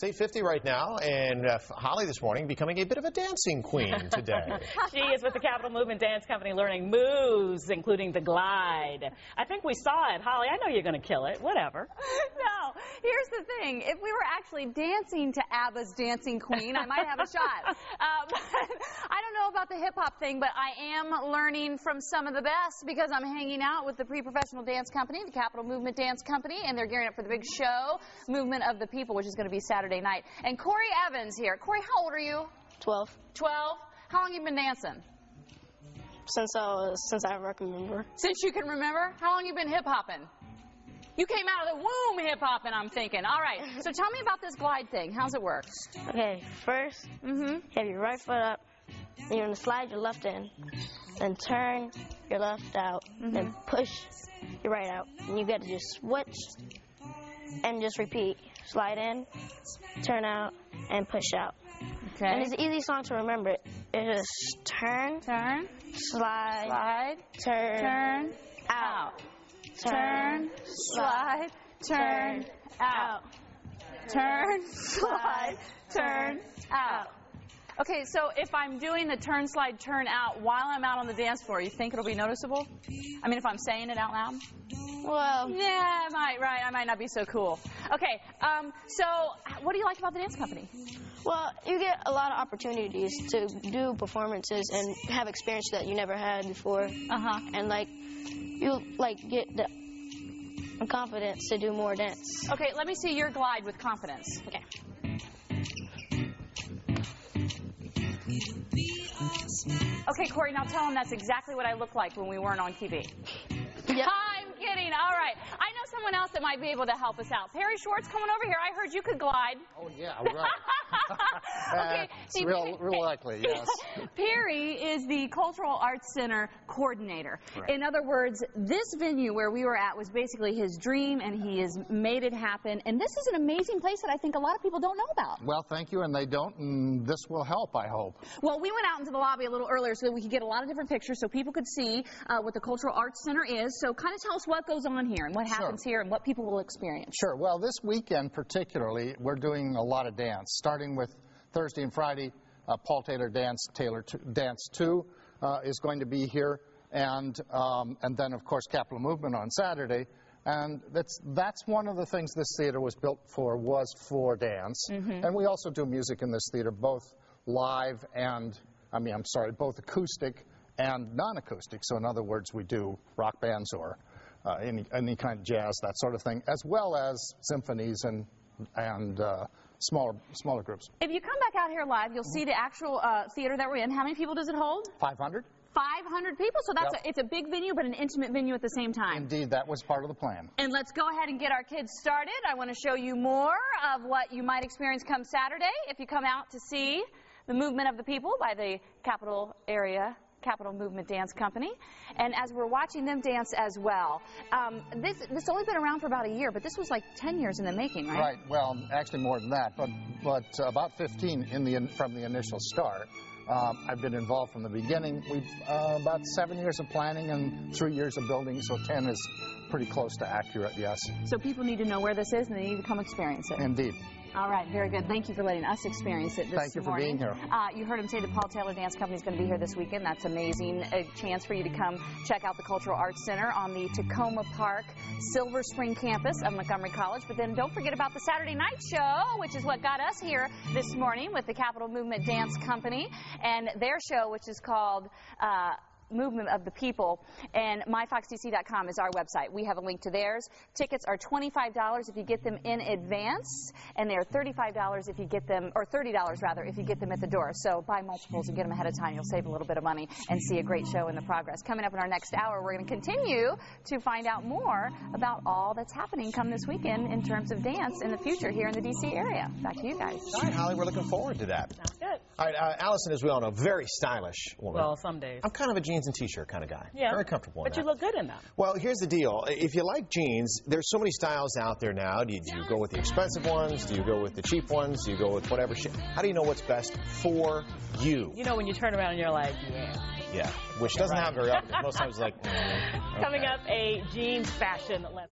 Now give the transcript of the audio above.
It's 8:50 right now, and Holly this morning becoming a bit of a dancing queen today. She is with the Capital Movement Dance Company learning moves, including the glide. I think we saw it. Holly, I know you're going to kill it. Whatever. No, here's the thing. If we were actually dancing to ABBA's Dancing Queen, I might have a shot. But I don't know about the hip-hop thing, but I am learning from some of the best because I'm hanging out with the pre-professional dance company, the Capital Movement Dance Company, and they're gearing up for the big show, Movement of the People, which is going to be Saturday night. And Corey Evans here. Corey, how old are you? 12. 12? How long have you been dancing? Since I can remember. Since you can remember? How long have you been hip-hopping? You came out of the womb hip-hopping, I'm thinking. All right, so tell me about this glide thing. How's it work? Okay, first, you have your right foot up, and you're going to slide your left in, then turn your left out, then push your right out. And you got to just switch and just repeat. Slide in, turn out, and push out. Okay. And it's an easy song to remember. It's just turn, slide, turn, out. Turn, slide, turn, out. Turn, slide, turn, out. Okay, so if I'm doing the turn, slide, turn out while I'm out on the dance floor, you think it'll be noticeable? I mean, if I'm saying it out loud? Well, yeah, I might not be so cool. Okay, so what do you like about the dance company? Well, you get a lot of opportunities to do performances and have experience that you never had before. And you get the confidence to do more dance. Okay, let me see your glide with confidence. Okay. Okay, Corey, now tell them that's exactly what I looked like when we weren't on TV. Yep. I'm kidding. All right. I know someone else that might be able to help us out. Perry Schwartz, coming over here. I heard you could glide. Oh, yeah, right. Okay. It's real likely, yes. Perry is the Cultural Arts Center coordinator. Right. In other words, this venue where we were at was basically his dream, and he has made it happen. And this is an amazing place that I think a lot of people don't know about. Well, thank you, and they don't, and this will help, I hope. Well, we went out into the lobby a little earlier so that we could get a lot of different pictures so people could see what the Cultural Arts Center is. So kind of tell us what goes on here and what happens here and what people will experience. Sure. Well, this weekend particularly, we're doing a lot of dance, starting with Thursday and Friday. Paul Taylor Dance 2 is going to be here, and then, of course, Capital Movement on Saturday. And that's one of the things this theater was built for, was for dance. And we also do music in this theater, both live and, both acoustic and non-acoustic. So in other words, we do rock bands or any kind of jazz, that sort of thing, as well as symphonies and smaller groups. If you come back out here live, you'll see the actual theater that we're in. How many people does it hold? 500. 500 people, so that's it's a big venue, but an intimate venue at the same time. Indeed, that was part of the plan. And let's go ahead and get our kids started. I want to show you more of what you might experience come Saturday if you come out to see the Movement of the People by the Capital Movement Dance Company. And as we're watching them dance as well, this only been around for about a year, but this was like 10 years in the making, right? Right. Well, actually more than that, but about 15 from the initial start. I've been involved from the beginning. We've about 7 years of planning and 3 years of building, so 10 is pretty close to accurate, yes. So people need to know where this is, and they need to come experience it. Indeed. All right, very good. Thank you for letting us experience it this morning. Thank you for being here. You heard him say the Paul Taylor Dance Company is going to be here this weekend. That's amazing. A chance for you to come check out the Cultural Arts Center on the Tacoma Park Silver Spring campus of Montgomery College. But then don't forget about the Saturday night show, which is what got us here this morning with the Capital Movement Dance Company and their show, which is called Movement of the People, and myfoxdc.com is our website. We have a link to theirs. Tickets are $25 if you get them in advance, and they're $35 if you get them, or $30 rather, if you get them at the door. So buy multiples and get them ahead of time. You'll save a little bit of money and see a great show in the progress. Coming up in our next hour, we're going to continue to find out more about all that's happening come this weekend in terms of dance in the future here in the D.C. area. Back to you guys. All right, Holly, we're looking forward to that. Sounds good. All right, Allison, as we all know, very stylish woman. Well, some days. I'm kind of a jeans and t-shirt kind of guy. Yeah. Very comfortable in But you look good in them. Well, here's the deal. If you like jeans, there's so many styles out there now. Do you go with the expensive ones? Do you go with the cheap ones? Do you go with whatever shit? How do you know what's best for you? You know when you turn around and you're like, yeah, which doesn't happen very often. Most times it's like, Coming up, a jeans fashion lesson.